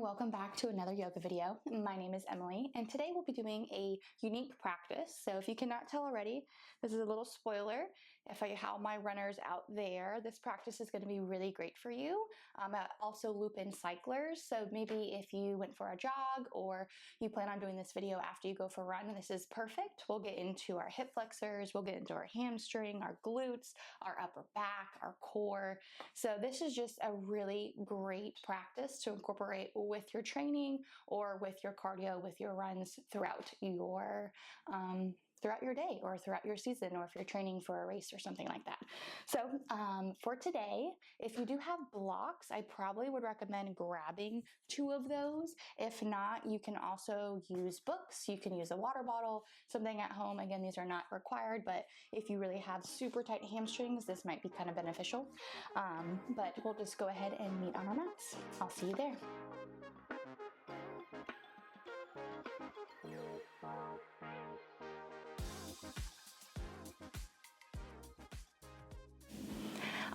welcome back to another yoga video. My name is Emily, and today we'll be doing a unique practice. So if you cannot tell already, this is a little spoiler. If I have my runners out there, this practice is going to be really great for you. I also loop in cyclers, so maybe if you went for a jog or you plan on doing this video after you go for a run, this is perfect. We'll get into our hip flexors, we'll get into our hamstring, our glutes, our upper back, our core. So this is just a really great practice to incorporate with your training or with your cardio, with your runs throughout your day or throughout your season, or if you're training for a race or something like that. So for today, if you do have blocks, I probably would recommend grabbing 2 of those. If not, you can also use books. You can use a water bottle, something at home. Again, these are not required, but if you really have super tight hamstrings, this might be kind of beneficial. But we'll just go ahead and meet on our mats. I'll see you there.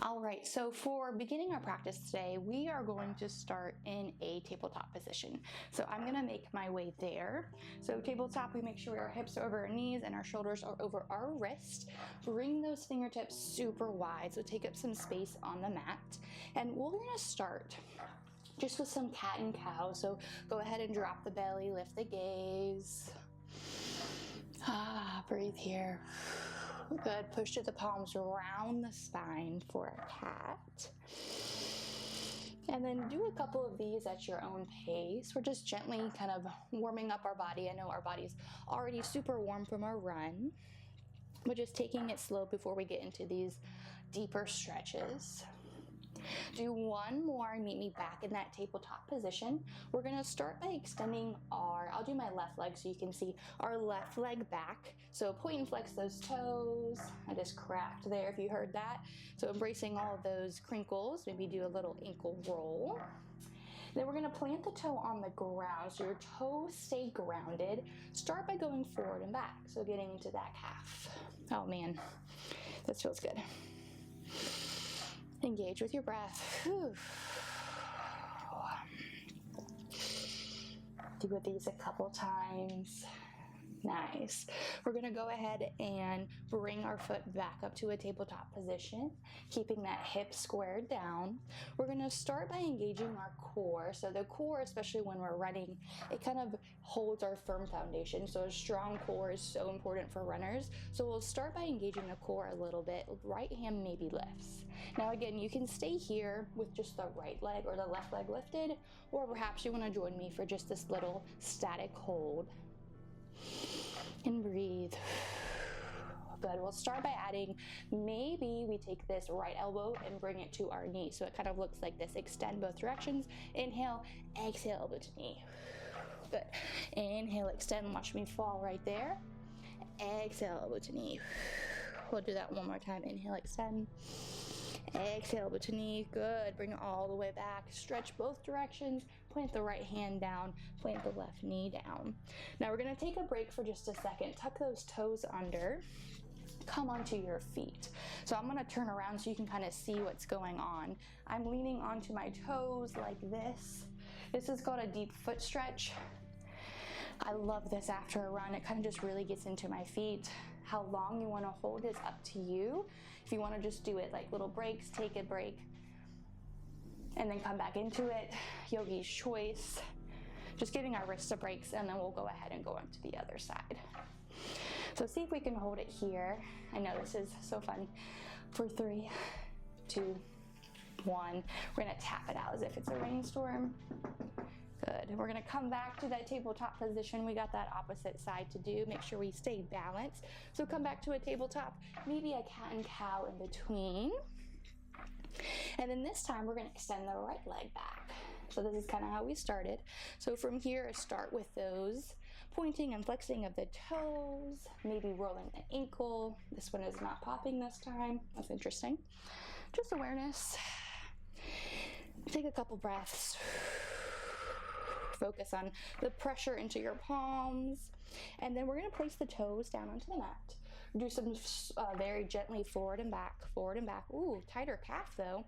All right, so for beginning our practice today, we are going to start in a tabletop position. So I'm gonna make my way there. So tabletop, we make sure our hips are over our knees and our shoulders are over our wrist. Bring those fingertips super wide, so take up some space on the mat. And we're gonna start just with some cat and cow. So go ahead and drop the belly, lift the gaze. Breathe here. Good. Push to the palms, round the spine for a cat. And then do a couple of these at your own pace. We're just gently kind of warming up our body. I know our body's already super warm from our run, but just taking it slow before we get into these deeper stretches. Do one more and meet me back in that tabletop position. We're gonna start by extending I'll do my left leg so you can see our left leg back. So point and flex those toes. I just cracked there if you heard that. So embracing all of those crinkles, maybe do a little ankle roll. Then we're gonna plant the toe on the ground so your toes stay grounded. Start by going forward and back. So getting into that calf. Oh man, this feels good. Engage with your breath. Whew. Do these a couple times. Nice. We're gonna go ahead and bring our foot back up to a tabletop position, keeping that hip squared down. We're gonna start by engaging our core. So the core, especially when we're running, it kind of holds our firm foundation. So a strong core is so important for runners. So we'll start by engaging the core a little bit. Right hand maybe lifts. Now again, you can stay here with just the right leg or the left leg lifted, or perhaps you wanna join me for just this little static hold. And breathe. Good. We'll start by adding, maybe we take this right elbow and bring it to our knee. So it kind of looks like this. Extend both directions. Inhale, exhale, elbow to knee. Good. Inhale, extend, watch me fall right there. Exhale, elbow to knee. We'll do that one more time. Inhale, extend. Exhale, elbow to knee. Good. Bring it all the way back. Stretch both directions. Plant the right hand down. Plant the left knee down. Now we're going to take a break for just a second. Tuck those toes under. Come onto your feet. So I'm going to turn around so you can kind of see what's going on. I'm leaning onto my toes like this. This is called a deep foot stretch. I love this after a run. It kind of just really gets into my feet. How long you want to hold is up to you. If you want to just do it like little breaks, take a break and then come back into it. Yogi's choice. Just giving our wrists a break, and then we'll go ahead and go on to the other side. So see if we can hold it here. I know this is so fun. For 3, 2, 1. We're gonna tap it out as if it's a rainstorm. Good. We're gonna come back to that tabletop position. We got that opposite side to do. Make sure we stay balanced. So come back to a tabletop, maybe a cat and cow in between. And then this time we're gonna extend the right leg back. So this is kind of how we started. So from here, start with those pointing and flexing of the toes, maybe rolling the ankle. This one is not popping this time. That's interesting. Just awareness. Take a couple breaths. Focus on the pressure into your palms. And then we're gonna place the toes down onto the mat. Do some very gently forward and back, forward and back. Ooh, tighter calf though.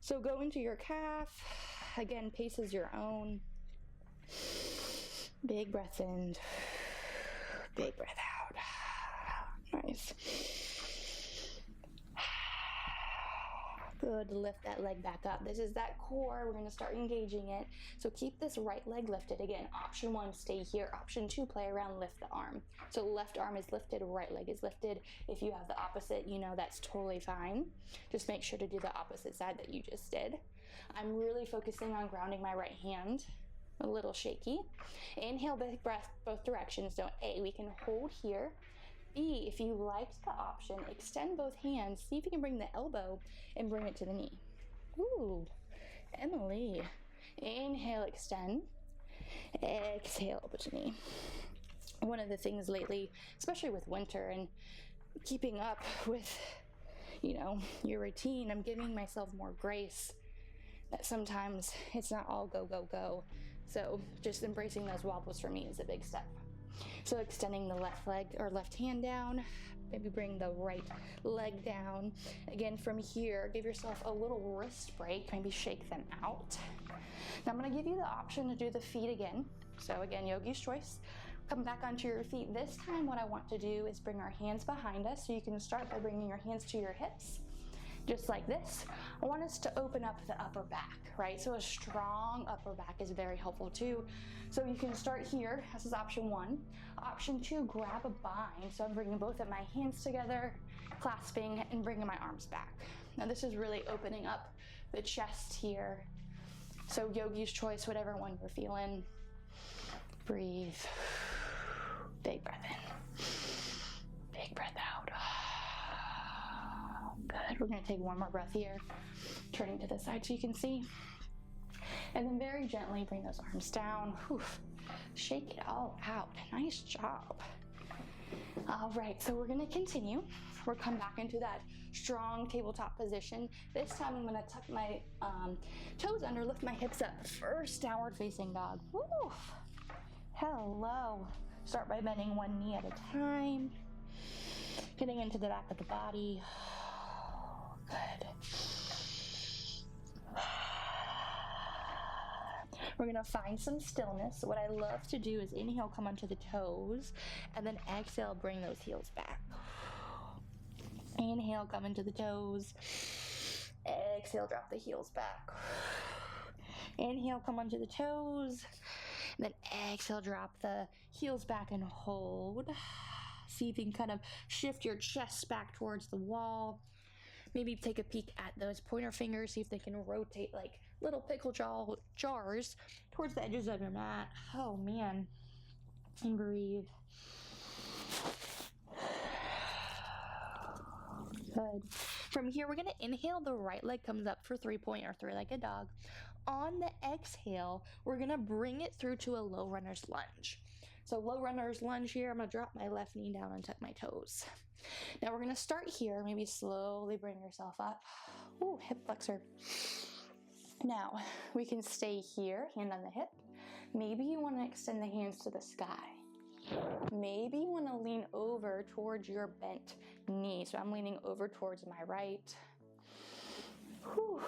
So go into your calf. Again, pace is your own. Big breath in, big breath out. Nice. Good, lift that leg back up. This is that core, we're gonna start engaging it. So keep this right leg lifted. Again, option 1, stay here. Option 2, play around, lift the arm. So left arm is lifted, right leg is lifted. If you have the opposite, you know that's totally fine. Just make sure to do the opposite side that you just did. I'm really focusing on grounding my right hand. A little shaky. Inhale, big breath, both directions. Don't A, we can hold here. B, if you liked the option, extend both hands. See if you can bring the elbow and bring it to the knee. Ooh, Emily. Inhale, extend. Exhale, up to knee. One of the things lately, especially with winter and keeping up with, your routine, I'm giving myself more grace. That sometimes it's not all go, go, go. So just embracing those wobbles for me is a big step. So extending the left leg or left hand down, maybe bring the right leg down. Again, from here, give yourself a little wrist break, maybe shake them out. Now I'm gonna give you the option to do the feet again. So again, yogi's choice. Come back onto your feet. This time what I want to do is bring our hands behind us. So you can start by bringing your hands to your hips. Just like this. I want us to open up the upper back, right? So a strong upper back is very helpful too. So you can start here, this is option 1. Option 2, grab a bind. So I'm bringing both of my hands together, clasping and bringing my arms back. Now this is really opening up the chest here. So yogi's choice, whatever one you're feeling. Breathe. Big breath in. Big breath out. Good. We're going to take one more breath here, turning to the side so you can see. And then very gently bring those arms down. Whew. Shake it all out. Nice job. All right, so we're going to continue. We'll come back into that strong tabletop position. This time I'm going to tuck my toes under, lift my hips up. First downward facing dog. Woo. Hello. Start by bending one knee at a time. Getting into the back of the body. Good. We're gonna find some stillness. What I love to do is inhale, come onto the toes, and then exhale, bring those heels back. Inhale, come into the toes. Exhale, drop the heels back. Inhale, come onto the toes. And then exhale, drop the heels back and hold. See if you can kind of shift your chest back towards the wall. Maybe take a peek at those pointer fingers, see if they can rotate like little pickle jars towards the edges of your mat. Oh man. And breathe. Good. From here, we're going to inhale, the right leg comes up for 3-point or 3-legged dog. On the exhale, we're going to bring it through to a low runner's lunge. So low runner's lunge here, I'm going to drop my left knee down and tuck my toes. Now we're going to start here, maybe slowly bring yourself up. Ooh, hip flexor. Now we can stay here, hand on the hip. Maybe you want to extend the hands to the sky. Maybe you want to lean over towards your bent knee. So I'm leaning over towards my right. Whew.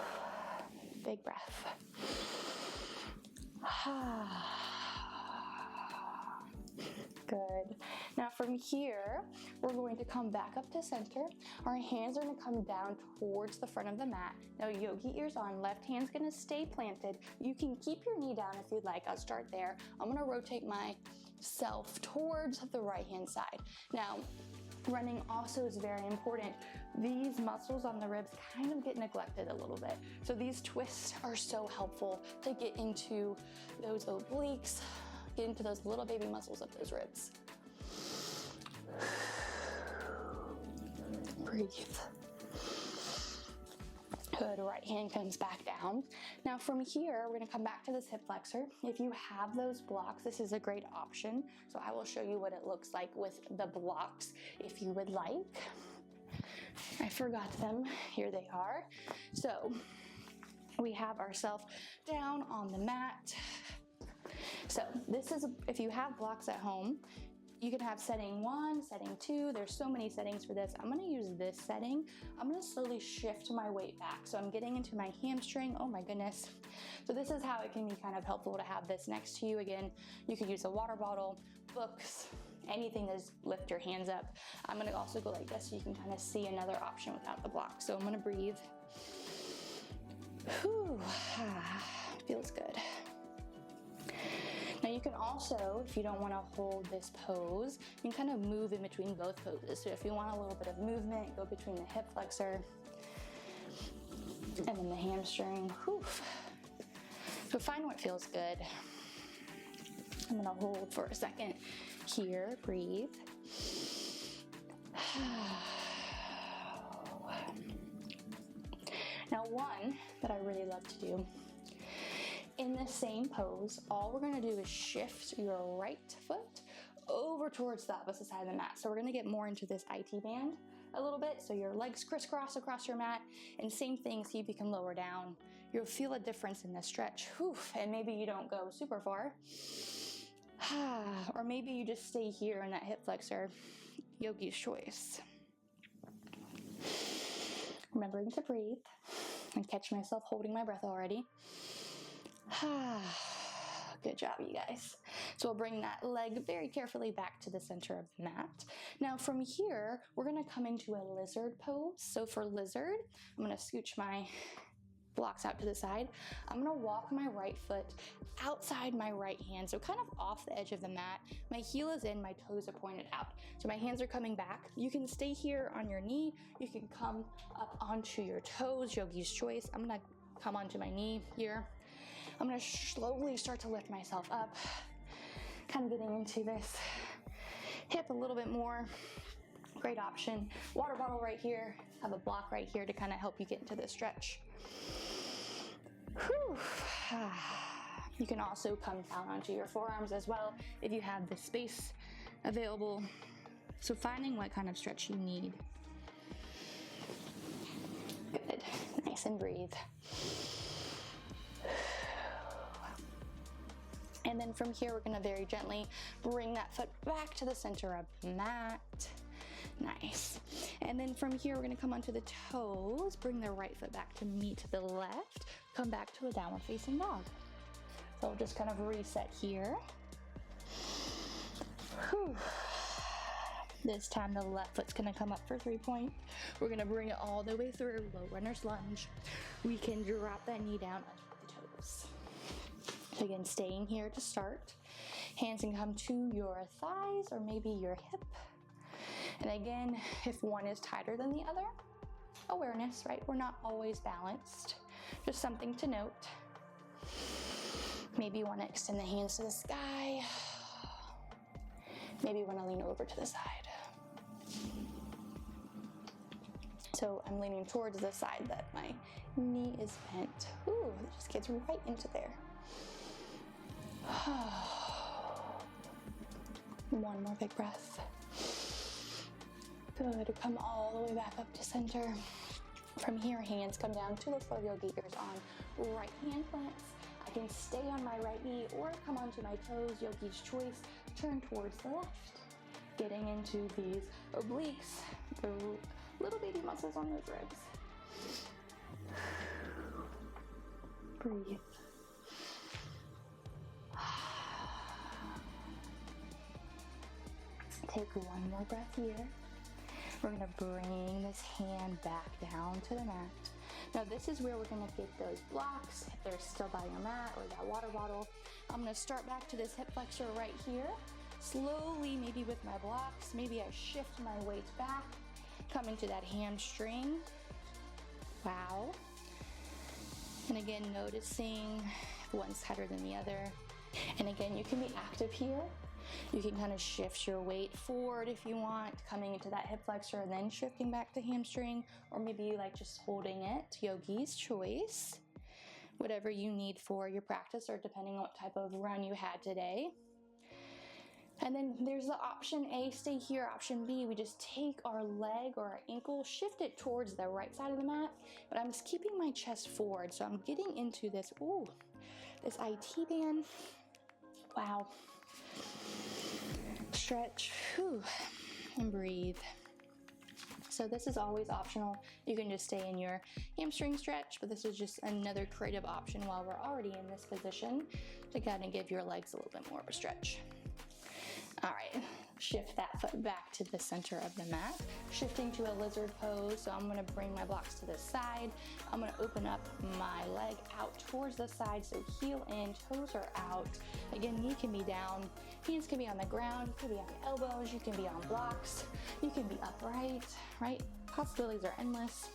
Big breath. Good. Now from here, we're going to come back up to center. Our hands are going to come down towards the front of the mat. Now yogi ears on, left hand's going to stay planted. You can keep your knee down if you'd like. I'll start there. I'm going to rotate myself towards the right hand side. Now, running also is very important. These muscles on the ribs kind of get neglected a little bit. So these twists are so helpful to get into those obliques, get into those little baby muscles of those ribs. Breathe. Good, right hand comes back down. Now from here, we're gonna come back to this hip flexor. If you have those blocks, this is a great option. So I will show you what it looks like with the blocks if you would like. I forgot them, here they are. So we have ourselves down on the mat. So this is, if you have blocks at home, You can have setting 1, setting 2. There's so many settings for this. I'm gonna use this setting. I'm gonna slowly shift my weight back. So I'm getting into my hamstring. Oh my goodness. So this is how it can be kind of helpful to have this next to you. Again, you could use a water bottle, books, anything to lift your hands up. I'm gonna also go like this so you can kind of see another option without the block. So I'm gonna breathe. Whew. Feels good. Now you can also, if you don't want to hold this pose, you can kind of move in between both poses. So if you want a little bit of movement, go between the hip flexor and then the hamstring. Whew. So find what feels good. I'm gonna hold for a second here, breathe. Now one that I really love to do, in the same pose, all we're gonna do is shift your right foot over towards the opposite side of the mat. So we're gonna get more into this IT band a little bit. So your legs crisscross across your mat, and same thing, see if you can lower down. You'll feel a difference in the stretch. Whew. And maybe you don't go super far. Or maybe you just stay here in that hip flexor, yogi's choice. Remembering to breathe and catch myself holding my breath already. Good job, you guys. So we'll bring that leg very carefully back to the center of the mat. Now from here, we're gonna come into a lizard pose. So for lizard, I'm gonna scooch my blocks out to the side. I'm gonna walk my right foot outside my right hand, so kind of off the edge of the mat. My heel is in, my toes are pointed out. So my hands are coming back. You can stay here on your knee. You can come up onto your toes, yogi's choice. I'm gonna come onto my knee here. I'm gonna slowly start to lift myself up, kind of getting into this hip a little bit more. Great option. Water bottle right here. Have a block right here to kind of help you get into this stretch. Whew. You can also come down onto your forearms as well if you have the space available. So finding what kind of stretch you need. Good. Nice, and breathe. And then from here, we're gonna very gently bring that foot back to the center of the mat. Nice. And then from here, we're gonna come onto the toes, bring the right foot back to meet the left, come back to a downward facing dog. So we'll just kind of reset here. Whew. This time the left foot's gonna come up for 3-point. We're gonna bring it all the way through, low runner's lunge. We can drop that knee down under the toes. So again, staying here to start. Hands can come to your thighs or maybe your hip. And again, if one is tighter than the other, awareness, right? We're not always balanced. Just something to note. Maybe you want to extend the hands to the sky. Maybe you want to lean over to the side. So I'm leaning towards the side that my knee is bent. Ooh, it just gets right into there. One more big breath. Good, come all the way back up to center. From here, hands come down to the floor, yogi ears on. Right hand plants. I can stay on my right knee or come onto my toes, yogi's choice. Turn towards the left. Getting into these obliques, the little baby muscles on those ribs. Breathe. Take one more breath here. We're gonna bring this hand back down to the mat. Now this is where we're gonna get those blocks, if they're still by your mat or that water bottle. I'm gonna start back to this hip flexor right here. Slowly, maybe with my blocks, maybe I shift my weight back, come into that hamstring. Wow. And again, noticing if one's tighter than the other. And again, you can be active here. You can kind of shift your weight forward if you want, coming into that hip flexor and then shifting back to hamstring, or maybe you like just holding it, yogi's choice. Whatever you need for your practice or depending on what type of run you had today. And then there's the option A, stay here. Option B, we just take our leg or our ankle, shift it towards the right side of the mat, but I'm just keeping my chest forward. So I'm getting into this, this IT band. Wow. stretch, whew, and breathe. So this is always optional. You can just stay in your hamstring stretch, but this is just another creative option while we're already in this position to kind of give your legs a little bit more of a stretch. All right, shift that foot back to the center of the mat, shifting to a lizard pose. So I'm gonna bring my blocks to the side. I'm gonna open up my leg out towards the side, so heel in, toes are out. Again, knee can be down, hands can be on the ground, you can be on the elbows, you can be on blocks, you can be upright, right? Possibilities are endless.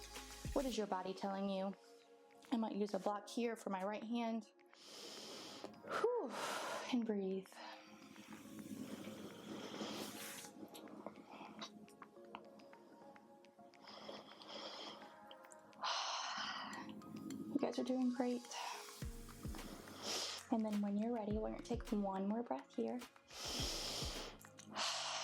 What is your body telling you? I might use a block here for my right hand. Whew, and breathe. You guys are doing great. And then when you're ready, we're going to take one more breath here.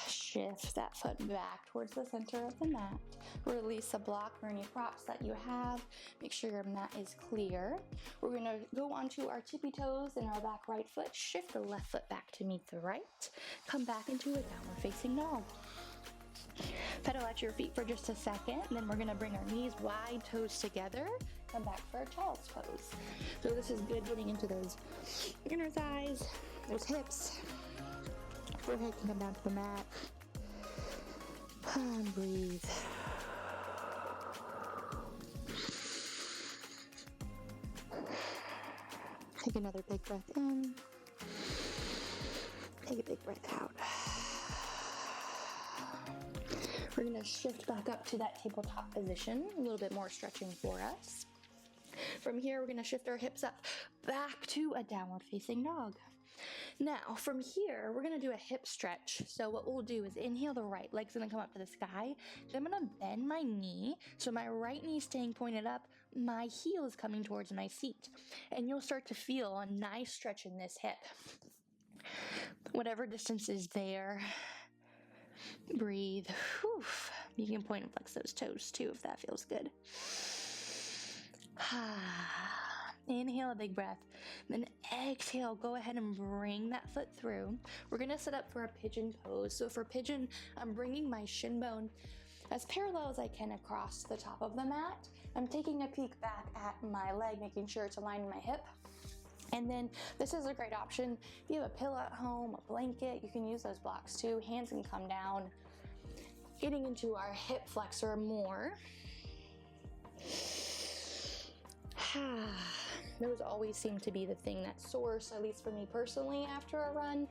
Shift that foot back towards the center of the mat. Release a block or any props that you have. Make sure your mat is clear. We're going to go onto our tippy toes and our back right foot. Shift the left foot back to meet the right. Come back into a downward facing dog. Pedal at your feet for just a second, and then we're gonna bring our knees wide, toes together, come back for a child's pose. So this is good getting into those inner thighs, those hips. Forehead can come down to the mat. And breathe. Take another big breath in. Take a big breath out. We're going to shift back up to that tabletop position, a little bit more stretching for us. From here, we're going to shift our hips up back to a downward facing dog. Now, from here, we're going to do a hip stretch. So what we'll do is inhale, the right leg's going to come up to the sky. Then I'm going to bend my knee. So my right knee staying pointed up, my heel is coming towards my seat. And you'll start to feel a nice stretch in this hip. Whatever distance is there. Breathe. Whew. You can point and flex those toes too if that feels good. Inhale a big breath. Then exhale, go ahead and bring that foot through. We're going to set up for a pigeon pose. So for pigeon, I'm bringing my shin bone as parallel as I can across the top of the mat. I'm taking a peek back at my leg, making sure it's aligned with my hip. And then this is a great option. If you have a pillow at home, a blanket, you can use those blocks too. Hands can come down. Getting into our hip flexor more. Those always seem to be the thing that soars, at least for me personally, after a run.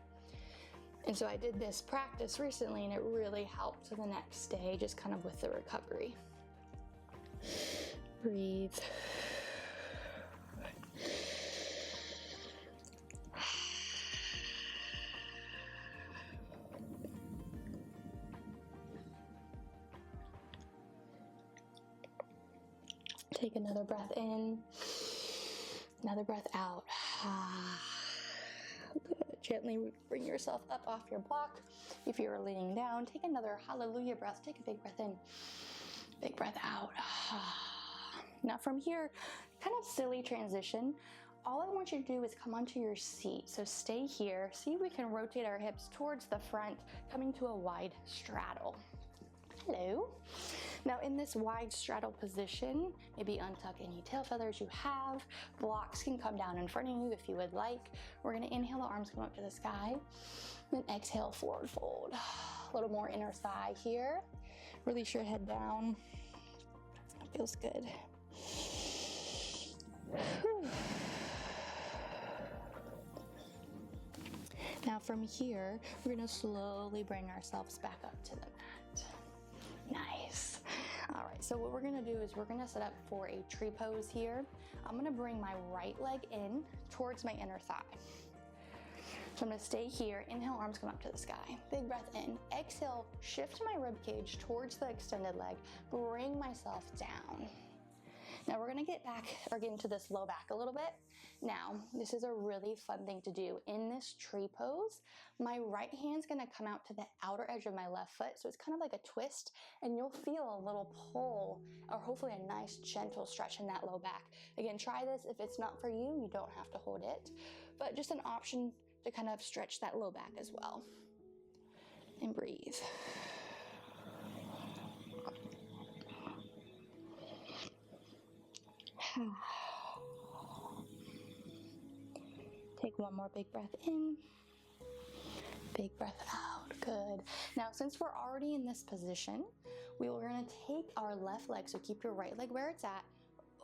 And so I did this practice recently and it really helped the next day, just kind of with the recovery. Breathe. Take another breath in, another breath out. Good. Gently bring yourself up off your block. If you're leaning down, take another hallelujah breath. Take a big breath in, big breath out. Now from here, kind of silly transition. All I want you to do is come onto your seat. So stay here. See if we can rotate our hips towards the front, coming to a wide straddle. Hello. Now in this wide straddle position, maybe untuck any tail feathers you have. Blocks can come down in front of you if you would like. We're gonna inhale, the arms come up to the sky. Then exhale, forward fold. A little more inner thigh here. Release your head down. Feels good. Whew. Now from here, we're gonna slowly bring ourselves back up to the mat. Nice. All right, so what we're gonna do is we're gonna set up for a tree pose here. I'm gonna bring my right leg in towards my inner thigh. So I'm gonna stay here, inhale, arms come up to the sky. Big breath in, exhale, shift my rib cage towards the extended leg, bring myself down. Now we're gonna get into this low back a little bit. Now, this is a really fun thing to do. In this tree pose, my right hand's gonna come out to the outer edge of my left foot, so it's kind of like a twist, and you'll feel a little pull, or hopefully a nice gentle stretch in that low back. Again, try this. If it's not for you, you don't have to hold it, but just an option to kind of stretch that low back as well. and breathe. Take one more big breath in, big breath out. Good. Now, since we're already in this position, we are going to take our left leg, so keep your right leg where it's at,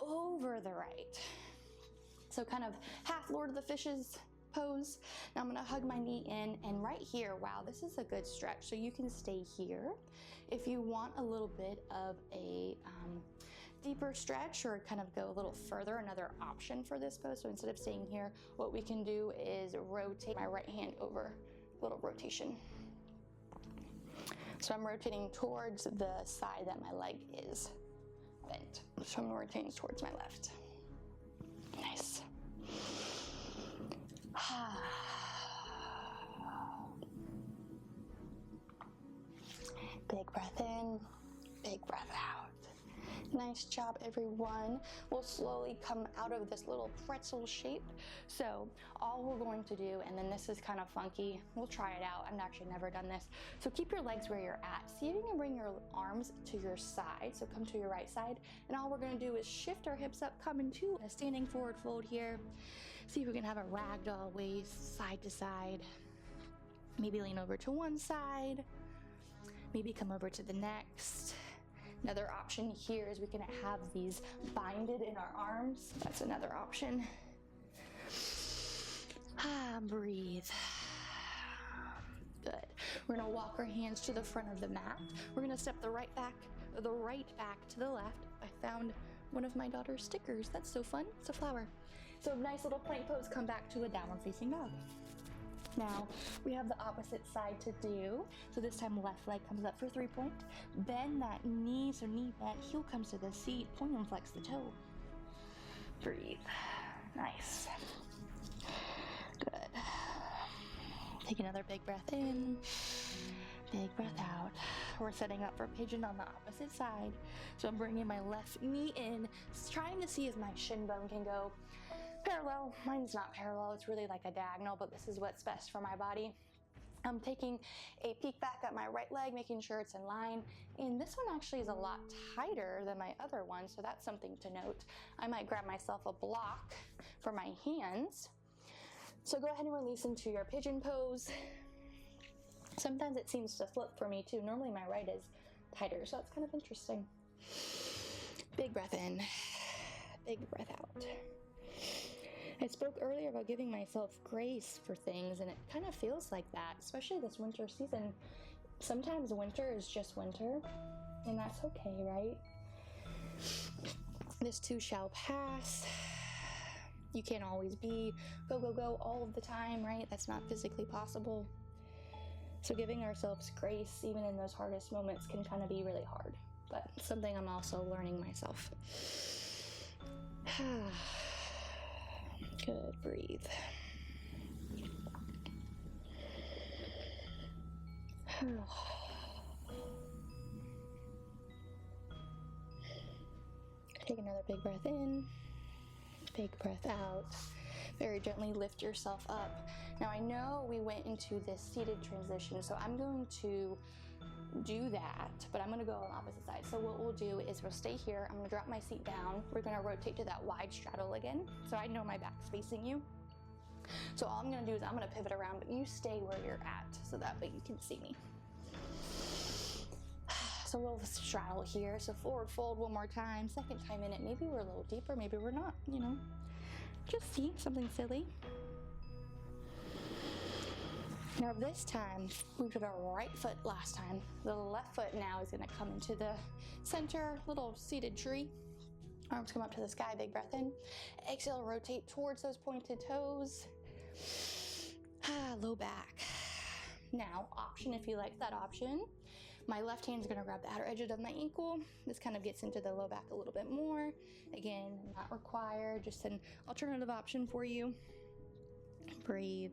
over the right. So kind of half Lord of the Fishes pose. Now I'm going to hug my knee in, and right here, wow, this is a good stretch. So you can stay here. If you want a little bit of a deeper stretch or kind of go a little further, another option for this pose. So instead of staying here, what we can do is rotate my right hand over, little rotation. So I'm rotating towards the side that my leg is bent. So I'm rotating towards my left. Nice. Big breath in, big breath out. Nice job, everyone. We'll slowly come out of this little pretzel shape. So all we're going to do, and then this is kind of funky, we'll try it out. I've actually never done this. So keep your legs where you're at. See if you can bring your arms to your side. So come to your right side. And all we're gonna do is shift our hips up, come into a standing forward fold here. See if we can have a ragdoll waist, side to side. Maybe lean over to one side. Maybe come over to the next. Another option here is we can have these binded in our arms. That's another option. Breathe. Good. We're gonna walk our hands to the front of the mat. We're gonna step the right back to the left. I found one of my daughter's stickers. That's so fun. It's a flower. So nice little plank pose. Come back to a downward facing dog. Now, we have the opposite side to do. So this time, left leg comes up for 3-point. Bend that knee, so knee bent, heel comes to the seat, point and flex the toe. Breathe. Nice. Good. Take another big breath in, big breath out. We're setting up for pigeon on the opposite side. So I'm bringing my left knee in, trying to see if my shin bone can go parallel. Mine's not parallel, it's really like a diagonal, but this is what's best for my body. I'm taking a peek back at my right leg, making sure it's in line. And this one actually is a lot tighter than my other one, so that's something to note. I might grab myself a block for my hands. So go ahead and release into your pigeon pose. Sometimes it seems to flip for me too. Normally my right is tighter, so it's kind of interesting. Big breath in, big breath out. I spoke earlier about giving myself grace for things, and it kind of feels like that, especially this winter season. Sometimes winter is just winter, and that's okay, right? This too shall pass. You can't always be go, go, go all of the time, right? That's not physically possible. So giving ourselves grace, even in those hardest moments, can kind of be really hard, but something I'm also learning myself. Good, breathe. Take another big breath in, big breath out. Very gently lift yourself up. Now I know we went into this seated transition, so I'm going to do that, but I'm gonna go on the opposite side. So what we'll do is we'll stay here. I'm gonna drop my seat down. We're gonna rotate to that wide straddle again. So I know my back's facing you. So all I'm gonna do is I'm gonna pivot around, but you stay where you're at so that way you can see me. So we'll straddle here. So forward fold one more time. Second time in it, maybe we're a little deeper, maybe we're not, you know. Just see something silly. Now this time, we did our right foot last time. The left foot now is gonna come into the center, little seated tree. Arms come up to the sky, big breath in. Exhale, rotate towards those pointed toes. Low back. Now, option if you like that option. My left hand's gonna grab the outer edge of my ankle. This kind of gets into the low back a little bit more. Again, not required, just an alternative option for you. Breathe.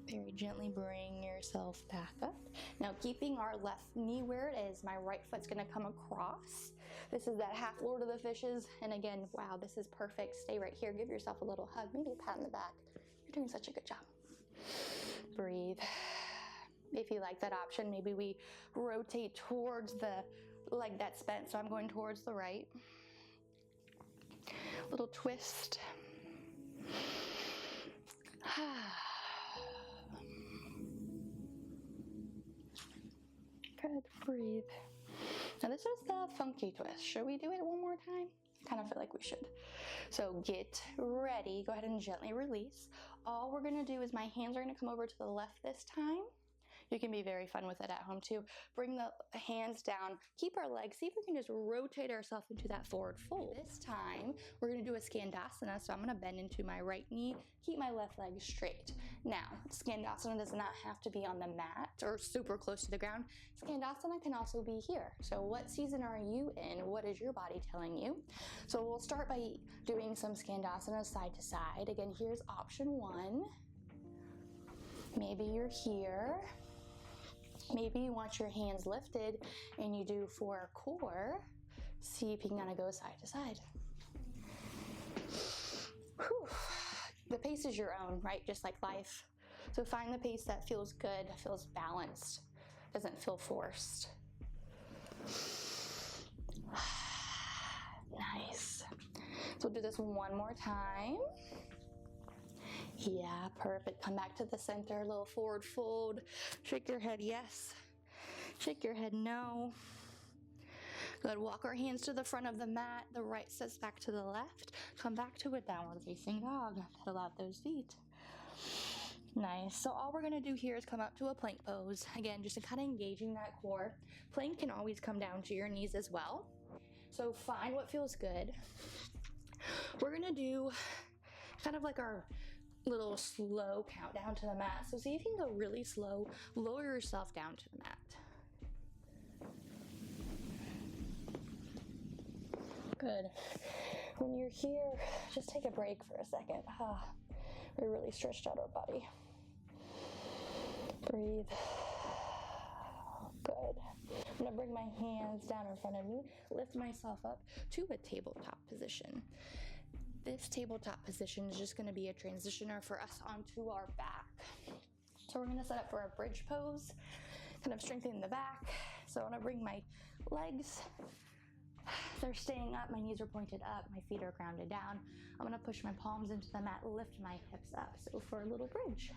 Very gently bring yourself back up. Now keeping our left knee where it is, my right foot's gonna come across. This is that half Lord of the Fishes. And again, wow, this is perfect. Stay right here. Give yourself a little hug, maybe a pat in the back. You're doing such a good job. Breathe. If you like that option, maybe we rotate towards the leg that's bent. So I'm going towards the right. Little twist. Good, breathe. Now this was the funky twist. Should we do it one more time? I kind of feel like we should. So get ready. Go ahead and gently release. All we're gonna do is my hands are gonna come over to the left this time. You can be very fun with it at home too. Bring the hands down, keep our legs, see if we can just rotate ourselves into that forward fold. This time, we're gonna do a Skandasana, so I'm gonna bend into my right knee, keep my left leg straight. Now, Skandasana does not have to be on the mat or super close to the ground. Skandasana can also be here. So what season are you in? What is your body telling you? So we'll start by doing some Skandasana side to side. Again, here's option one. Maybe you're here. Maybe you want your hands lifted and you do for core. See if you can kind of go side to side. Whew. The pace is your own, right? Just like life. So find the pace that feels good, feels balanced, doesn't feel forced. Nice. So we'll do this one more time. Yeah, perfect. Come back to the center, a little forward fold. Shake your head yes. Shake your head no. Good. Walk our hands to the front of the mat. The right sets back to the left. Come back to a downward facing dog. Pedal out those feet. Nice. So all we're going to do here is come up to a plank pose. Again, just kind of engaging that core. Plank can always come down to your knees as well. So find what feels good. We're going to do kind of like our little slow countdown to the mat. So see if you can go really slow, lower yourself down to the mat. Good. When you're here, just take a break for a second. We really stretched out our body. Breathe. Good. I'm gonna bring my hands down in front of me, lift myself up to a tabletop position. This tabletop position is just going to be a transitioner for us onto our back. So we're going to set up for a bridge pose, kind of strengthening the back. So I want to bring my legs, they're staying up, my knees are pointed up, my feet are grounded down. I'm going to push my palms into the mat, lift my hips up. So for a little bridge.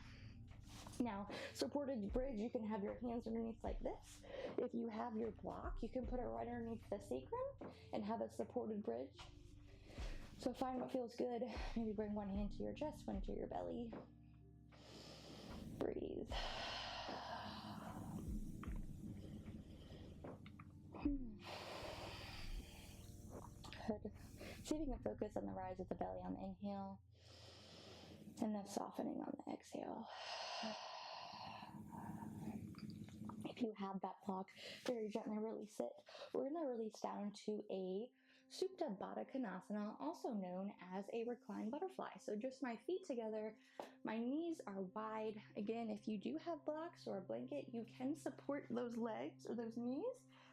Now, supported bridge, you can have your hands underneath like this. If you have your block, you can put it right underneath the sacrum and have a supported bridge. So find what feels good. Maybe bring one hand to your chest, one to your belly. Breathe. Good. See if you can focus on the rise of the belly on the inhale and the softening on the exhale. If you have that block, very gently release it. We're going to release down to a Supta Baddha Konasana, also known as a reclined butterfly. So just my feet together, my knees are wide. Again, if you do have blocks or a blanket, you can support those legs or those knees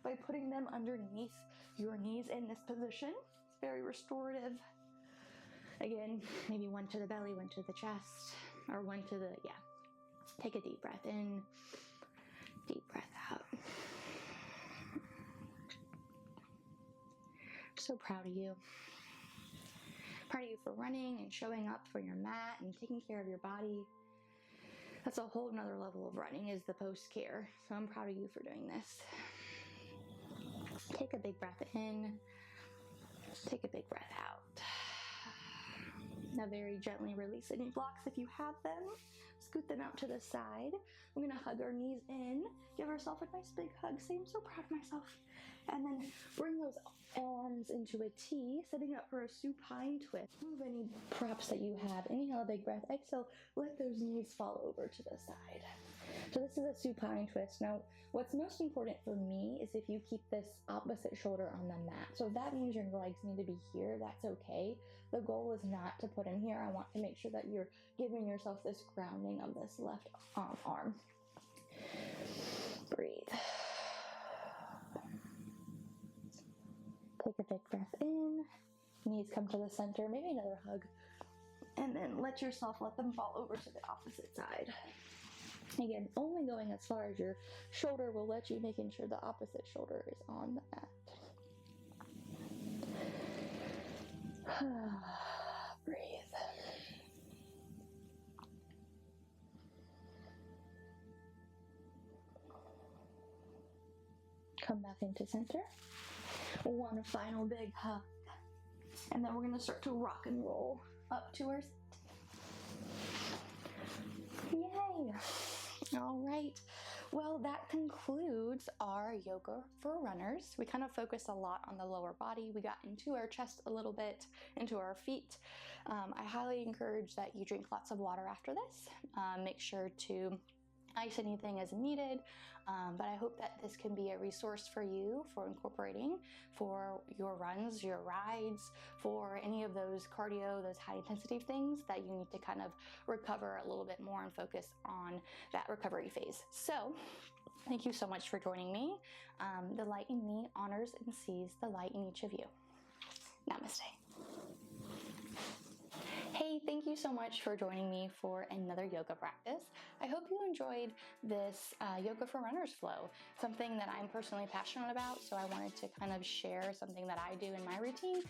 by putting them underneath your knees in this position. It's very restorative. Again, maybe one to the belly, one to the chest, or one to the, Take a deep breath in, deep breath out. So proud of you. Proud of you for running and showing up for your mat and taking care of your body. That's a whole nother level of running, is the post-care. So I'm proud of you for doing this. Take a big breath in. Take a big breath out. Now very gently release any blocks if you have them. Scoot them out to the side. I'm gonna hug our knees in. Give ourselves a nice big hug. Say, I'm so proud of myself. And then bring those arms into a T, setting up for a supine twist. Move any props that you have. Inhale a big breath. Exhale, let those knees fall over to the side. So this is a supine twist. Now, what's most important for me is if you keep this opposite shoulder on the mat. So if that means your legs need to be here, that's okay. The goal is not to put in here. I want to make sure that you're giving yourself this grounding of this left arm. Breathe. Take a big breath in, knees come to the center, maybe another hug, and then let them fall over to the opposite side. Again, only going as far as your shoulder will let you, making sure the opposite shoulder is on the mat. Breathe. Come back into center. One final big hug. And then we're going to start to rock and roll up to our seat. Yay! All right. Well, that concludes our yoga for runners. We kind of focused a lot on the lower body. We got into our chest a little bit, into our feet. I highly encourage that you drink lots of water after this. Make sure to ice anything as needed, but I hope that this can be a resource for you for incorporating for your runs, your rides, for any of those cardio, those high intensity things that you need to kind of recover a little bit more and focus on that recovery phase. So thank you so much for joining me. The light in me honors and sees the light in each of you. Namaste. Hey, thank you so much for joining me for another yoga practice. I hope you enjoyed this yoga for runners flow, something that I'm personally passionate about, so I wanted to kind of share something that I do in my routine,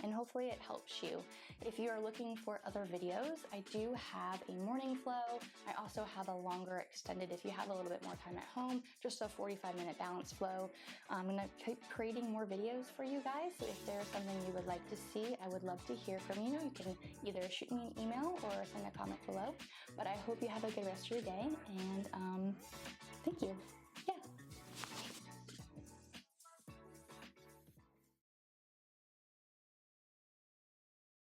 and hopefully it helps you. If you are looking for other videos, I do have a morning flow. I also have a longer extended, if you have a little bit more time at home, just a 45-minute balance flow. I'm gonna keep creating more videos for you guys, so if there's something you would like to see, I would love to hear from you. You can either shoot me an email or send a comment below. But I hope you have a good rest of your day, and thank you.